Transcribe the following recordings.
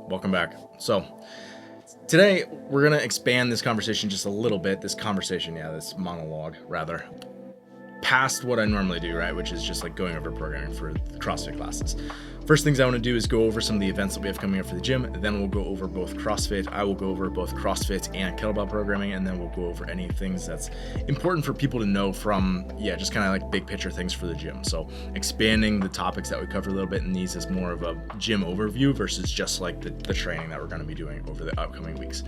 Welcome back. So today we're going to expand this conversation just a little bit, this monologue rather, past what I normally do, right? Which is just like going over programming for the CrossFit classes. First things I want to do is go over some of the events that we have coming up for the gym. Then we'll go over both CrossFit. I will go over both CrossFit and kettlebell programming. And then we'll go over any things that's important for people to know from, just kind of like big picture things for the gym. So expanding the topics that we cover a little bit in these is more of a gym overview versus just like the training that we're going to be doing over the upcoming weeks.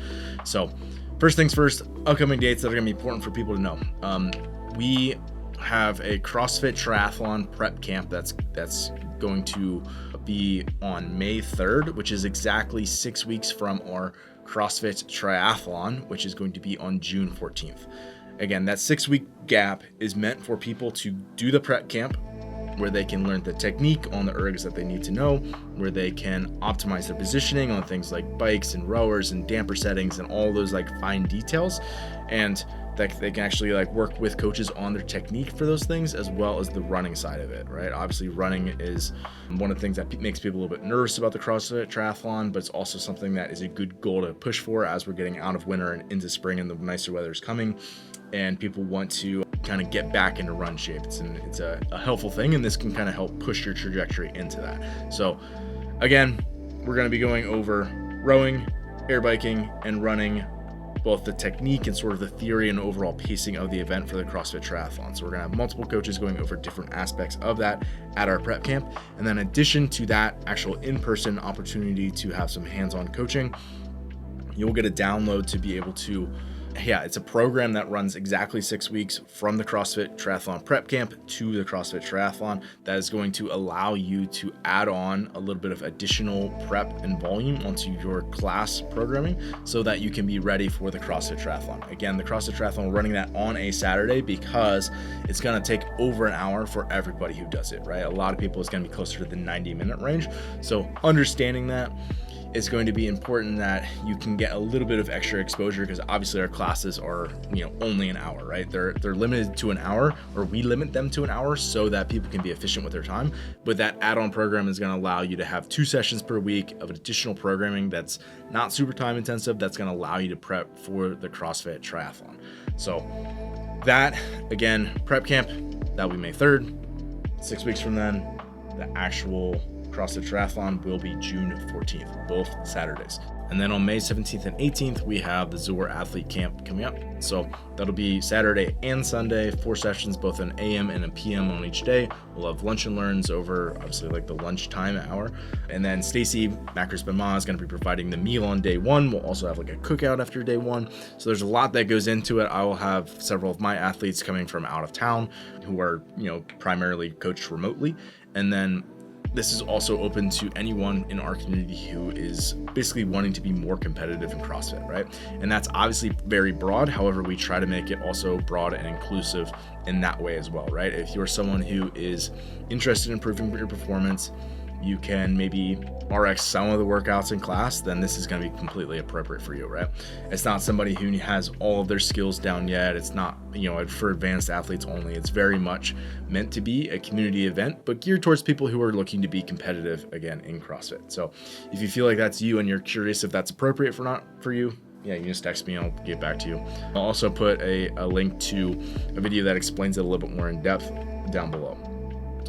So first things first, upcoming dates that are going to be important for people to know. We have a CrossFit triathlon prep camp that's going to be on May 3rd, which is exactly 6 weeks from our CrossFit triathlon, which is going to be on June 14th. Again, that 6-week gap is meant for people to do the prep camp where they can learn the technique on the ergs that they need to know, where they can optimize their positioning on things like bikes and rowers and damper settings and all those like fine details, and that they can actually like work with coaches on their technique for those things, as well as the running side of it, right? Obviously running is one of the things that makes people a little bit nervous about the CrossFit triathlon, but it's also something that is a good goal to push for as we're getting out of winter and into spring and the nicer weather is coming and people want to kind of get back into run shape. It's a helpful thing, and this can kind of help push your trajectory into that. So again, we're going to be going over rowing, air biking, and running, both the technique and sort of the theory and overall pacing of the event for the CrossFit triathlon. So we're going to have multiple coaches going over different aspects of that at our prep camp. And then in addition to that actual in-person opportunity to have some hands-on coaching, you'll get a download to be able to, it's a program that runs exactly 6 weeks from the CrossFit Triathlon Prep Camp to the CrossFit Triathlon that is going to allow you to add on a little bit of additional prep and volume onto your class programming so that you can be ready for the CrossFit Triathlon. Again, the CrossFit Triathlon, we're running that on a Saturday because it's going to take over an hour for everybody who does it, right? A lot of people, it's going to be closer to the 90-minute range. So understanding that, it's going to be important that you can get a little bit of extra exposure because obviously our classes are, only an hour, right? They're limited to an hour, or we limit them to an hour so that people can be efficient with their time. But that add-on program is going to allow you to have 2 sessions per week of additional programming that's not super time intensive. That's going to allow you to prep for the CrossFit Triathlon. So that, again, prep camp, that'll be May 3rd. 6 weeks from then, the actual CrossFit Triathlon will be June 14th, both Saturdays. And then on May 17th and 18th, we have the Zor Athlete Camp coming up. So that'll be Saturday and Sunday, 4 sessions, both an AM and a PM on each day. We'll have lunch and learns over, obviously, like the lunchtime hour. And then Stacy Macros Bema is going to be providing the meal on day 1. We'll also have like a cookout after day 1. So there's a lot that goes into it. I will have several of my athletes coming from out of town who are, primarily coached remotely. And then this is also open to anyone in our community who is basically wanting to be more competitive in CrossFit, right? And that's obviously very broad. However, we try to make it also broad and inclusive in that way as well, right? If you're someone who is interested in improving your performance, you can maybe RX some of the workouts in class, then this is going to be completely appropriate for you, right? It's not somebody who has all of their skills down yet. It's not, for advanced athletes only. It's very much meant to be a community event, but geared towards people who are looking to be competitive, again, in CrossFit. So if you feel like that's you and you're curious if that's appropriate for you, you can just text me and I'll get back to you. I'll also put a link to a video that explains it a little bit more in depth down below.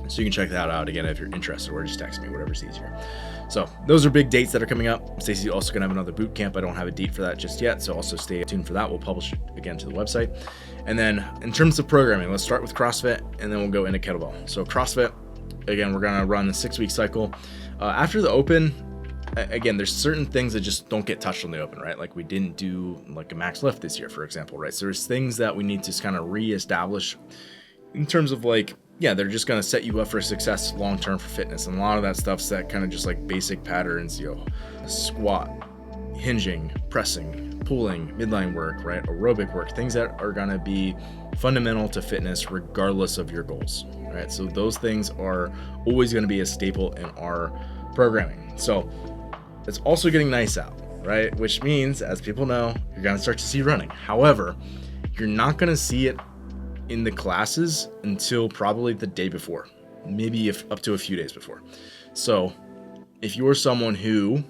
So you can check that out again if you're interested, or just text me, whatever's easier. So those are big dates that are coming up. Stacey's also going to have another boot camp. I don't have a date for that just yet, so also stay tuned for that. We'll publish it again to the website. And then in terms of programming, let's start with CrossFit, and then we'll go into kettlebell. So CrossFit, again, we're going to run a 6-week cycle. After the open, again, there's certain things that just don't get touched on the open, right? Like we didn't do like a max lift this year, for example, right? So there's things that we need to kind of reestablish in terms of like, they're just going to set you up for success long-term for fitness. And a lot of that stuff's that kind of just like basic patterns, squat, hinging, pressing, pulling, midline work, right? Aerobic work, things that are going to be fundamental to fitness regardless of your goals, right? So those things are always going to be a staple in our programming. So it's also getting nice out, right? Which means, as people know, you're going to start to see running. However, you're not going to see it in the classes until probably the day before, maybe up to a few days before. So if you're someone who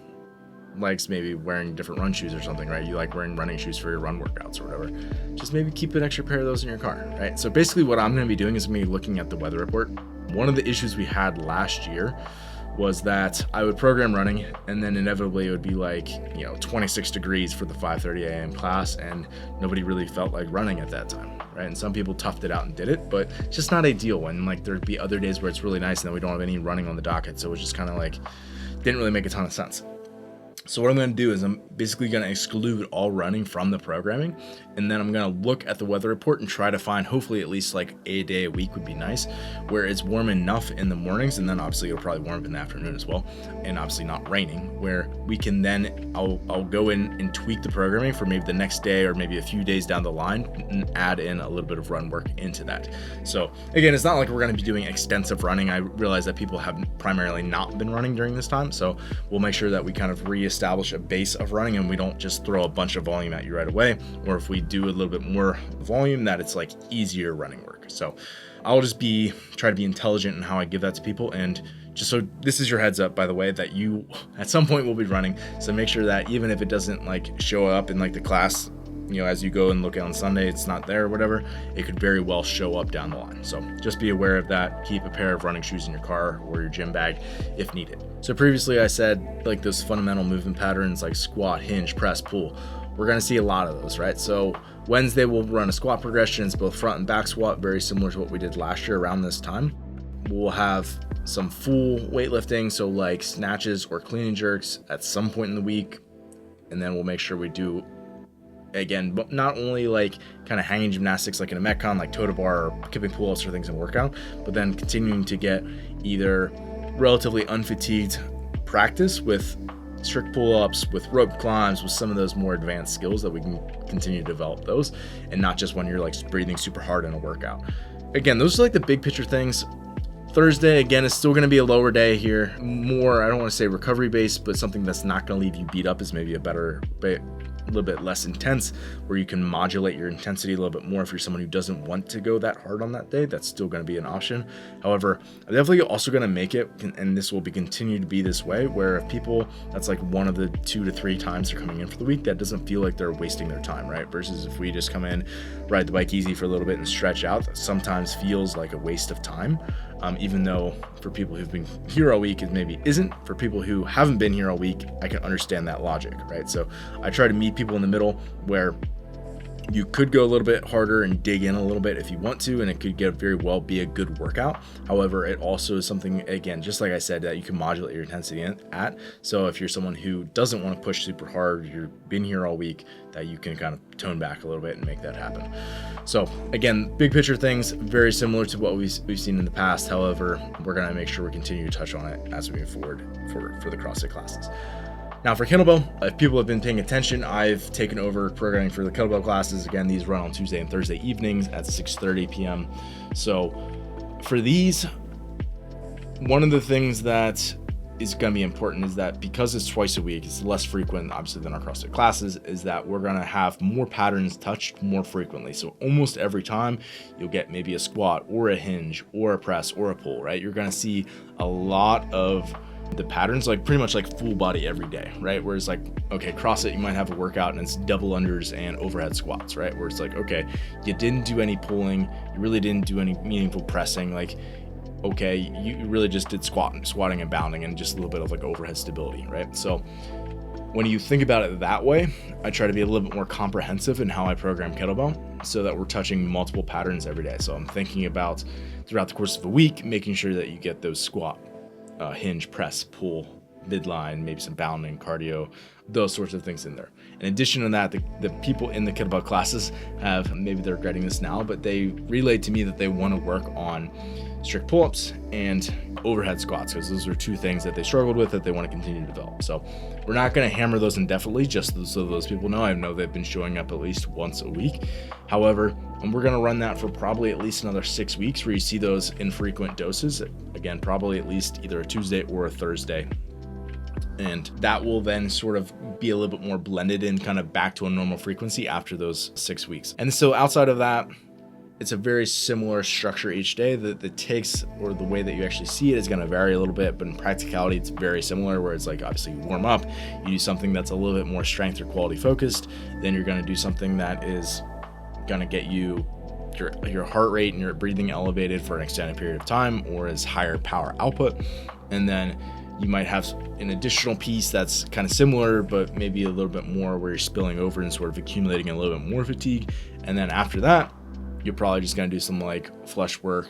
likes maybe wearing different run shoes or something, right? You like wearing running shoes for your run workouts or whatever. Just maybe keep an extra pair of those in your car, right? So basically what I'm going to be doing is I'm going to be looking at the weather report. One of the issues we had last year was that I would program running and then inevitably it would be like, 26 degrees for the 5:30 a.m. class, and nobody really felt like running at that time, right? And some people toughed it out and did it, but it's just not ideal when like there'd be other days where it's really nice and then we don't have any running on the docket. So it was just kind of like, didn't really make a ton of sense. So what I'm going to do is I'm basically going to exclude all running from the programming, and then I'm going to look at the weather report and try to find hopefully at least like a day a week would be nice, where it's warm enough in the mornings, and then obviously it'll probably warm up in the afternoon as well, and obviously not raining, where we can then I'll go in and tweak the programming for maybe the next day or maybe a few days down the line and add in a little bit of run work into that. So again, it's not like we're going to be doing extensive running. I realize that people have primarily not been running during this time, so we'll make sure that we kind of reestablish a base of running and we don't just throw a bunch of volume at you right away, or if we do a little bit more volume, that it's like easier running work. So I'll just try to be intelligent in how I give that to people. And just so this is your heads up, by the way, that you at some point will be running. So make sure that even if it doesn't like show up in like the class, as you go and look on Sunday, it's not there or whatever, it could very well show up down the line. So just be aware of that. Keep a pair of running shoes in your car or your gym bag if needed. So previously I said like those fundamental movement patterns like squat, hinge, press, pull. We're going to see a lot of those, right? So Wednesday we'll run a squat progression. It's both front and back squat, very similar to what we did last year around this time. We'll have some full weightlifting, so like snatches or clean and jerks at some point in the week. And then we'll make sure we do, again, but not only like kind of hanging gymnastics like in a Metcon, like toe to bar or kipping pull-ups or things in workout, but then continuing to get either relatively unfatigued practice with strict pull-ups, with rope climbs, with some of those more advanced skills that we can continue to develop those, and not just when you're like breathing super hard in a workout. Again, those are like the big picture things. Thursday, again, is still going to be a lower day here. More, I don't want to say recovery based, but something that's not going to leave you beat up is maybe a little bit less intense, where you can modulate your intensity a little bit more. If you're someone who doesn't want to go that hard on that day, that's still going to be an option. However, I'm definitely also going to make it, and this will be continue to be this way, where if people, that's like one of the 2 to 3 times they're coming in for the week, that doesn't feel like they're wasting their time, right? Versus if we just come in, ride the bike easy for a little bit and stretch out, that sometimes feels like a waste of time. Even though for people who've been here all week, it maybe isn't. For people who haven't been here all week, I can understand that logic, right? So I try to meet people in the middle where you could go a little bit harder and dig in a little bit if you want to, and it could very well be a good workout. However, it also is something, again, just like I said, that you can modulate your intensity at. So if you're someone who doesn't want to push super hard, you've been here all week, that you can kind of tone back a little bit and make that happen. So again, big picture things, very similar to what we've seen in the past. However, we're going to make sure we continue to touch on it as we move forward for the CrossFit classes. Now for Kettlebell, if people have been paying attention, I've taken over programming for the Kettlebell classes. Again, these run on Tuesday and Thursday evenings at 6:30 p.m. So for these, one of the things that is going to be important is that because it's twice a week, it's less frequent obviously than our CrossFit classes, is that we're going to have more patterns touched more frequently. So almost every time you'll get maybe a squat or a hinge or a press or a pull, right? You're going to see a lot of the patterns, like pretty much like full body every day, right? Whereas like, okay, CrossFit, you might have a workout and it's double unders and overhead squats, right? Where it's like, okay, you didn't do any pulling, you really didn't do any meaningful pressing, like, okay, you really just did squatting and bounding and just a little bit of like overhead stability, right? So when you think about it that way, I try to be a little bit more comprehensive in how I program kettlebell so that we're touching multiple patterns every day. So I'm thinking about throughout the course of a week, making sure that you get those squat, hinge, press, pull, midline, maybe some bounding, cardio, those sorts of things in there. In addition to that, the people in the kettlebell classes have, maybe they're regretting this now, but they relayed to me that they want to work on strict pull-ups and overhead squats, because those are 2 things that they struggled with that they want to continue to develop. So we're not going to hammer those indefinitely, just so those people know. I know they've been showing up at least once a week. However, and we're going to run that for probably at least another 6 weeks, where you see those infrequent doses. Again, probably at least either a Tuesday or a Thursday. And that will then sort of be a little bit more blended in kind of back to a normal frequency after those 6 weeks. And so outside of that, it's a very similar structure each day. The takes or the way that you actually see it is going to vary a little bit, but in practicality, it's very similar, where it's like, obviously you warm up, you do something that's a little bit more strength or quality focused, then you're going to do something that is going to get you your heart rate and your breathing elevated for an extended period of time, or is higher power output. And then you might have an additional piece that's kind of similar, but maybe a little bit more where you're spilling over and sort of accumulating a little bit more fatigue. And then after that, you're probably just going to do some like flush work,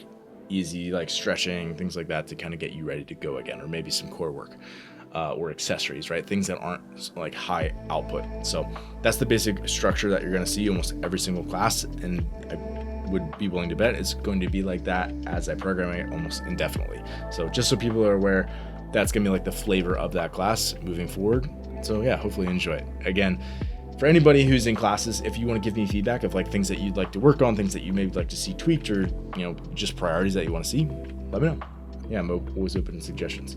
easy like stretching, things like that to kind of get you ready to go again, or maybe some core work or accessories, right? Things that aren't like high output. So that's the basic structure that you're going to see almost every single class. And I would be willing to bet it's going to be like that as I program it almost indefinitely. So just so people are aware, that's going to be like the flavor of that class moving forward. So yeah, hopefully you enjoy it. Again, for anybody who's in classes, if you want to give me feedback of like things that you'd like to work on, things that you maybe like to see tweaked, or, you know, just priorities that you want to see, let me know. Yeah, I'm always open to suggestions.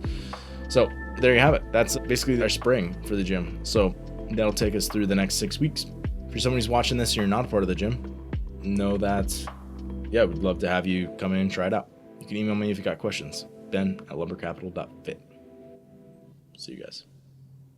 So there you have it. That's basically our spring for the gym. So that'll take us through the next 6 weeks. For someone who's watching this and you're not a part of the gym, know that, yeah, we'd love to have you come in and try it out. You can email me if you got questions. Ben@lumbercapital.fit. See you guys.